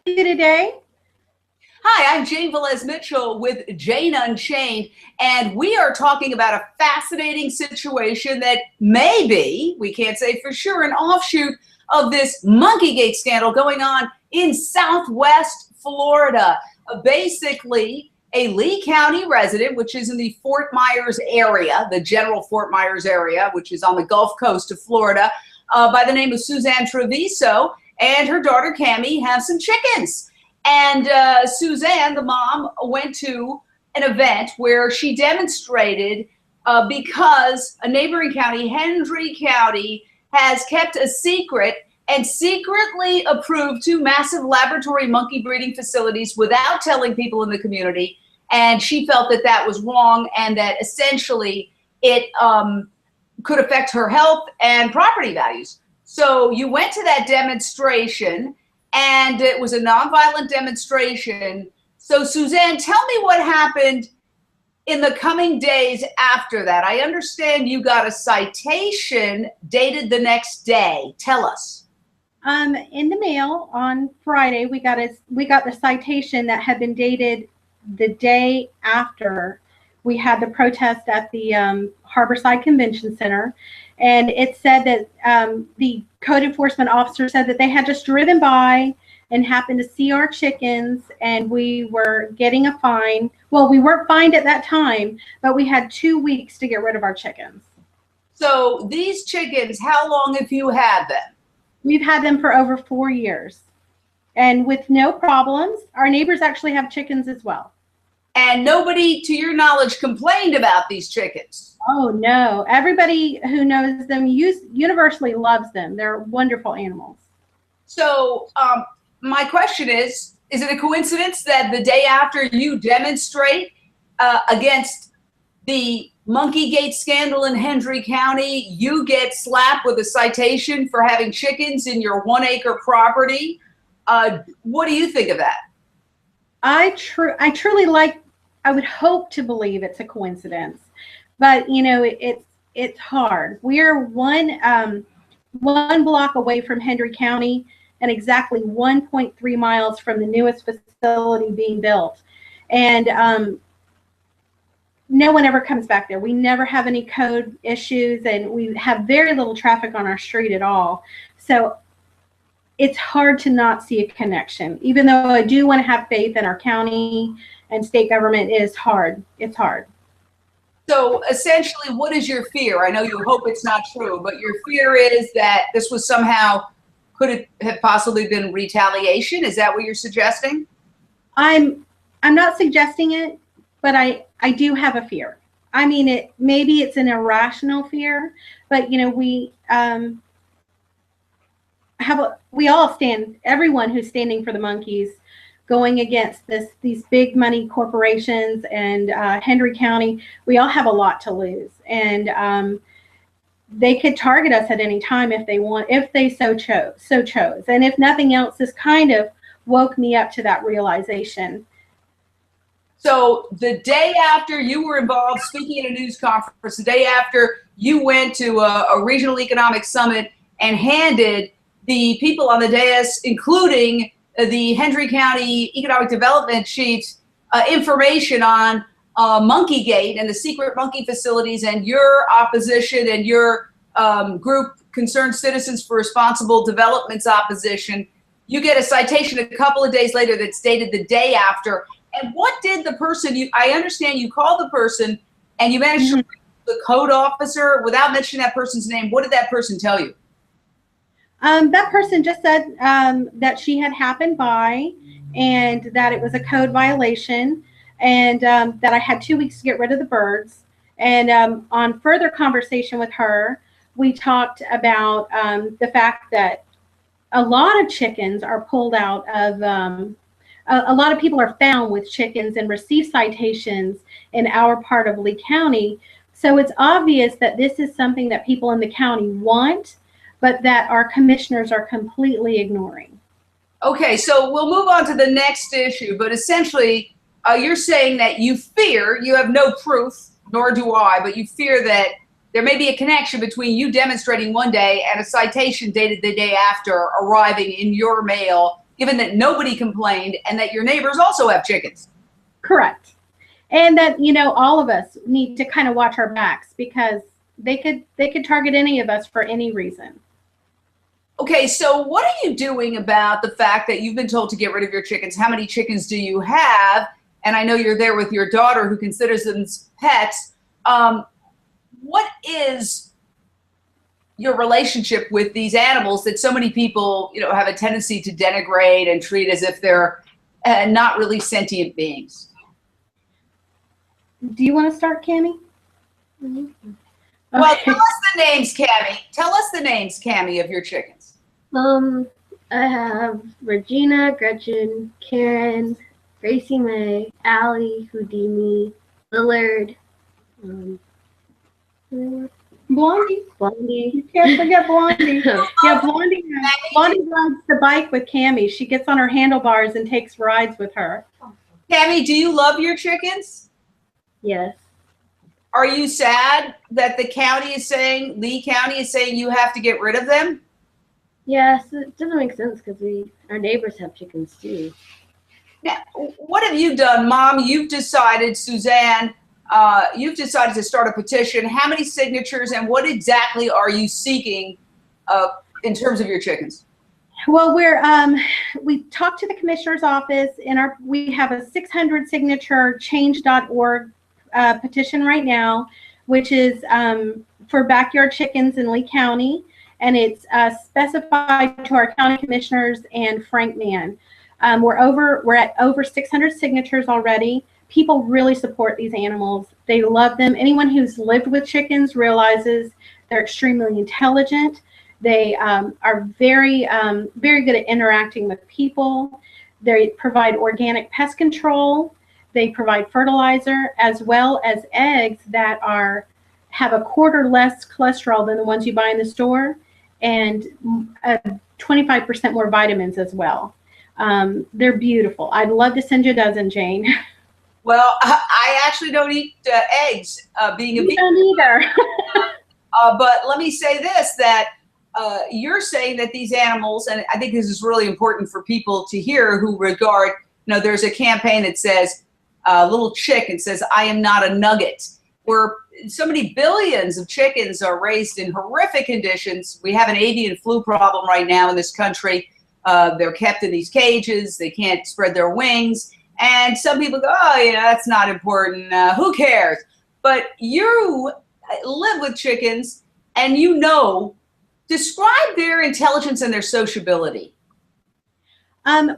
You today? Hi, I'm Janevelezmitchell with Jane Unchained, and we are talking about a fascinating situation that may be, we can't say for sure, an offshoot of this Monkeygate scandal going on in Southwest Florida. Basically, a Lee County resident, which is in the Fort Myers area, the general Fort Myers area, which is on the Gulf Coast of Florida, by the name of Suzanne Treviso, and her daughter Cammie have some chickens. And Suzanne, the mom, went to an event where she demonstrated because a neighboring county, Hendry County, has kept a secret and secretly approved two massive laboratory monkey breeding facilities without telling people in the community. And she felt that that was wrong and that essentially it could affect her health and property values. So you went to that demonstration, and it was a nonviolent demonstration. So Suzanne, tell me what happened in the coming days after that. I understand you got a citation dated the next day. Tell us. In the mail on Friday, we got the citation that had been dated the day after we had the protest at the Harborside Convention Center. And it said that the code enforcement officer said that they had just driven by and happened to see our chickens, and we were getting a fine. Well, we weren't fined at that time, but we had 2 weeks to get rid of our chickens. So these chickens, how long have you had them? We've had them for over 4 years, and with no problems. Our neighbors actually have chickens as well. And nobody, to your knowledge, complained about these chickens? Oh, no. Everybody who knows them universally loves them. They're wonderful animals. So my question is it a coincidence that the day after you demonstrate against the Monkeygate scandal in Hendry County, you get slapped with a citation for having chickens in your 1 acre property? What do you think of that? I truly I would hope to believe it's a coincidence, but you know, it's hard. We're one block away from Hendry County and exactly 1.3 miles from the newest facility being built. And no one ever comes back there. We never have any code issues, and we have very little traffic on our street at all. So it's hard to not see a connection. Even though I do want to have faith in our county and state government, it is hard. It's hard. So essentially, what is your fear? I know you hope it's not true, but your fear is that this was somehow, could it have possibly been retaliation? Is that what you're suggesting? I'm not suggesting it, but I do have a fear. I mean, maybe it's an irrational fear, but you know, everyone who's standing for the monkeys, going against these big money corporations and Hendry County, we all have a lot to lose, and they could target us at any time if they so chose. And if nothing else, this kind of woke me up to that realization. So the day after you were involved speaking at a news conference, the day after you went to a regional economic summit and handed the people on the dais, including the Hendry County Economic Development Chiefs, information on Monkeygate and the secret monkey facilities and your opposition and your group, Concerned Citizens for Responsible Development's opposition, you get a citation a couple of days later that's dated the day after. And what did the person, I understand you called the person and you managed to reach the code officer without mentioning that person's name. What did that person tell you? That person just said that she had happened by and that it was a code violation, and that I had 2 weeks to get rid of the birds. And on further conversation with her, we talked about the fact that a lot of chickens are pulled out of, a lot of people are found with chickens and receive citations in our part of Lee County. So it's obvious that this is something that people in the county want, but that our commissioners are completely ignoring. Okay, so we'll move on to the next issue, but essentially you're saying that you fear, you have no proof, nor do I, but you fear that there may be a connection between you demonstrating one day and a citation dated the day after arriving in your mail given that nobody complained and that your neighbors also have chickens. Correct. And that, you know, all of us need to kind of watch our backs, because they could target any of us for any reason. Okay, so what are you doing about the fact that you've been told to get rid of your chickens? How many chickens do you have? And I know you're there with your daughter who considers them pets. What is your relationship with these animals that so many people, you know, have a tendency to denigrate and treat as if they're not really sentient beings? Do you want to start, Cammie? Mm-hmm. Well, tell us the names, Cammie. Tell us the names, Cammie, of your chickens. I have Regina, Gretchen, Karen, Gracie May, Allie, Houdini, Lillard, Blondie. Blondie. You can't forget Blondie. Yeah, Blondie rides the bike with Cammie. She gets on her handlebars and takes rides with her. Cammie, do you love your chickens? Yes. Are you sad that the county is saying, Lee County is saying you have to get rid of them? Yes, it doesn't make sense because our neighbors have chickens too. Now, what have you done, Mom? You've decided, Suzanne, you've decided to start a petition. How many signatures and what exactly are you seeking in terms of your chickens? Well, we talked to the commissioner's office, and we have a 600 signature change.org petition right now, which is for backyard chickens in Lee County, and it's specified to our county commissioners and Frank Mann. We're at over 600 signatures already. People really support these animals. They love them. Anyone who's lived with chickens realizes they're extremely intelligent. They are very good at interacting with people. They provide organic pest control. They provide fertilizer, as well as eggs that have a quarter less cholesterol than the ones you buy in the store, and 25% more vitamins as well. They're beautiful. I'd love to send you a dozen, Jane. Well, I actually don't eat eggs, being a vegan. You don't either. But let me say this, that you're saying that these animals, and I think this is really important for people to hear who regard, you know, there's a campaign that says, little chick, and says, I am not a nugget, where so many billions of chickens are raised in horrific conditions. We have an avian flu problem right now in this country. They're kept in these cages. They can't spread their wings. And some people go, oh, you know, that's not important. Who cares? But you live with chickens, and you know, describe their intelligence and their sociability.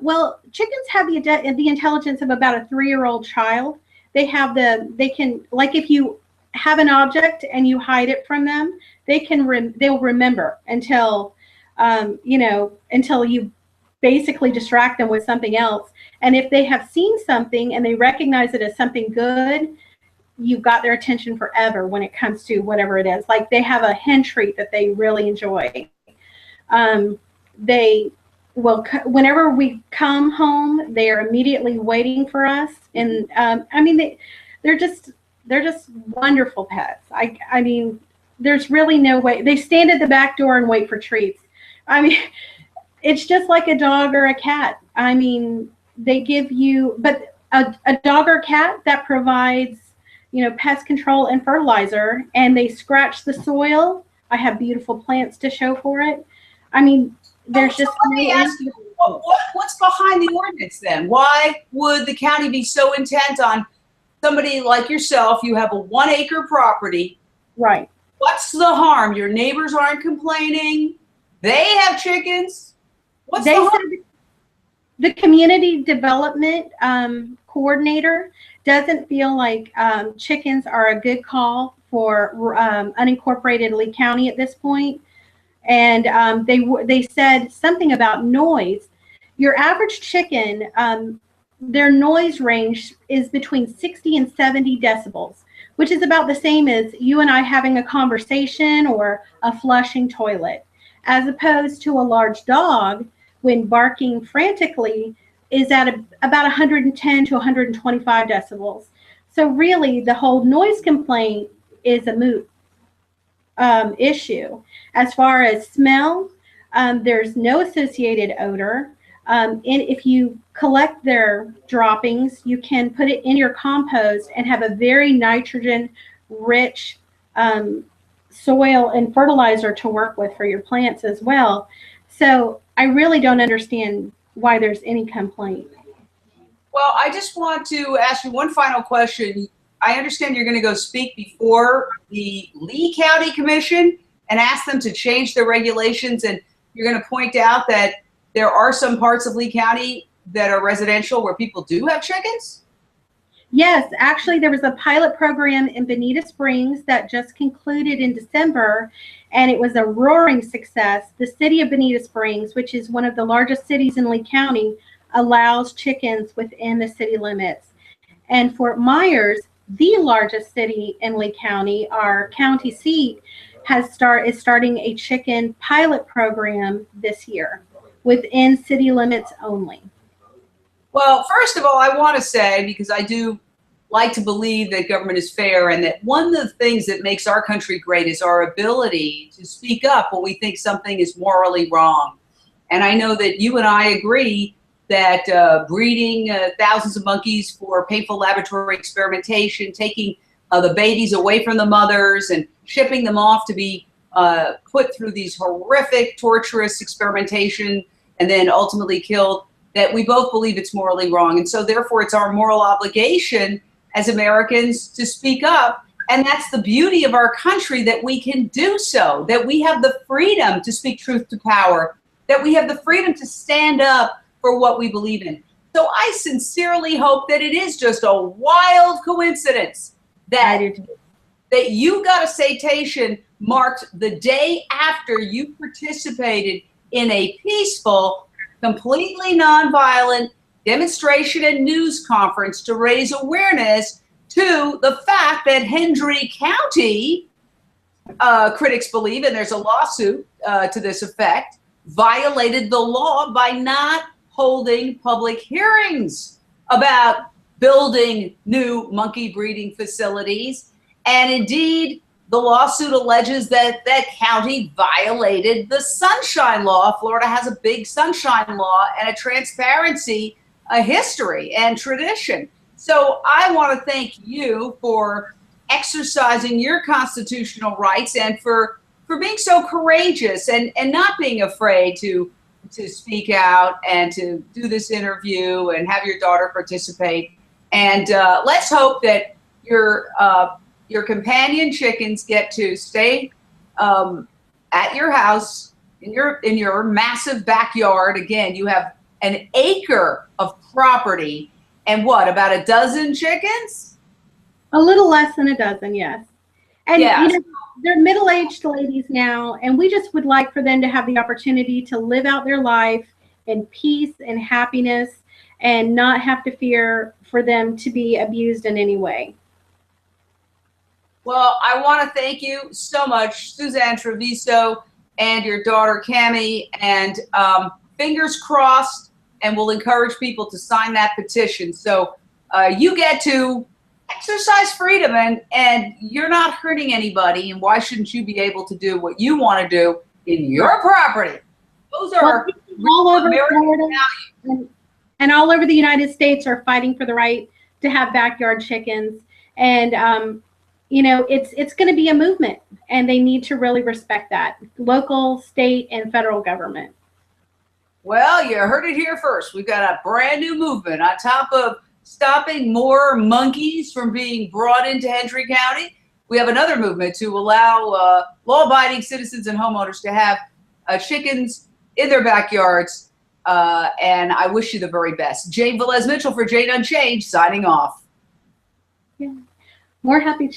Well, chickens have the intelligence of about a 3-year-old child. They can, like, if you have an object and you hide it from them, they'll remember until you basically distract them with something else. And if they have seen something and they recognize it as something good, you've got their attention forever when it comes to whatever it is. Like, they have a hen treat that they really enjoy. Whenever we come home, they are immediately waiting for us. And they're just wonderful pets. I mean, there's really no way. They stand at the back door and wait for treats. I mean, it's just like a dog or a cat. I mean, they give you, but a dog or cat that provides, you know, pest control and fertilizer, and they scratch the soil. I have beautiful plants to show for it. I mean, there's just let me ask you, what's behind the ordinance then? Why would the county be so intent on somebody like yourself? You have a 1-acre property. Right. What's the harm? Your neighbors aren't complaining. They have chickens. What's the harm? The community development coordinator doesn't feel like chickens are a good call for unincorporated Lee County at this point. And they said something about noise. Your average chicken, their noise range is between 60 and 70 decibels, which is about the same as you and I having a conversation or a flushing toilet, as opposed to a large dog, when barking frantically, is at about 110 to 125 decibels. So really, the whole noise complaint is a moot issue. As far as smell, there's no associated odor. And if you collect their droppings, you can put it in your compost and have a very nitrogen-rich soil and fertilizer to work with for your plants as well. So I really don't understand why there's any complaint. Well, I just want to ask you one final question. I understand you're going to go speak before the Lee County Commission and ask them to change their regulations, and you're going to point out that there are some parts of Lee County that are residential where people do have chickens? Yes, actually there was a pilot program in Bonita Springs that just concluded in December, and it was a roaring success. The city of Bonita Springs, which is one of the largest cities in Lee County, allows chickens within the city limits. And Fort Myers, the largest city in Lee County, our county seat, is starting a chicken pilot program this year within city limits only. Well, first of all, I want to say, because I do like to believe that government is fair, and that one of the things that makes our country great is our ability to speak up when we think something is morally wrong. And I know that you and I agree that breeding thousands of monkeys for painful laboratory experimentation, taking the babies away from the mothers and shipping them off to be put through these horrific, torturous experimentation and then ultimately killed, that we both believe it's morally wrong. And so therefore it's our moral obligation as Americans to speak up. And that's the beauty of our country, that we can do so, that we have the freedom to speak truth to power, that we have the freedom to stand up for what we believe in. So I sincerely hope that it is just a wild coincidence that you got a citation marked the day after you participated in a peaceful, completely nonviolent demonstration and news conference to raise awareness to the fact that Hendry County, critics believe, and there's a lawsuit to this effect, violated the law by not holding public hearings about building new monkey breeding facilities. And indeed, the lawsuit alleges that that county violated the sunshine law. Florida has a big sunshine law and a transparency, a history and tradition. So I want to thank you for exercising your constitutional rights and for being so courageous and not being afraid to speak out and to do this interview and have your daughter participate. And let's hope that your companion chickens get to stay at your house in your massive backyard. Again, you have an acre of property and what, about a dozen chickens? A little less than a dozen, yes. And yeah. You know, they're middle-aged ladies now, and we just would like for them to have the opportunity to live out their life in peace and happiness and not have to fear for them to be abused in any way. Well, I want to thank you so much, Suzanne Treviso and your daughter, Cammie, and fingers crossed, and we'll encourage people to sign that petition. So you get to exercise freedom, and you're not hurting anybody, and why shouldn't you be able to do what you want to do in your property? Those are all over American Florida values. and all over the United States are fighting for the right to have backyard chickens. And you know, it's going to be a movement, and they need to really respect that, local, state, and federal government. Well, you heard it here first. We've got a brand new movement on top of stopping more monkeys from being brought into Hendry County. We have another movement to allow law-abiding citizens and homeowners to have chickens in their backyards. And I wish you the very best. Janevelezmitchell for Jane Unchained, signing off. Yeah. More happy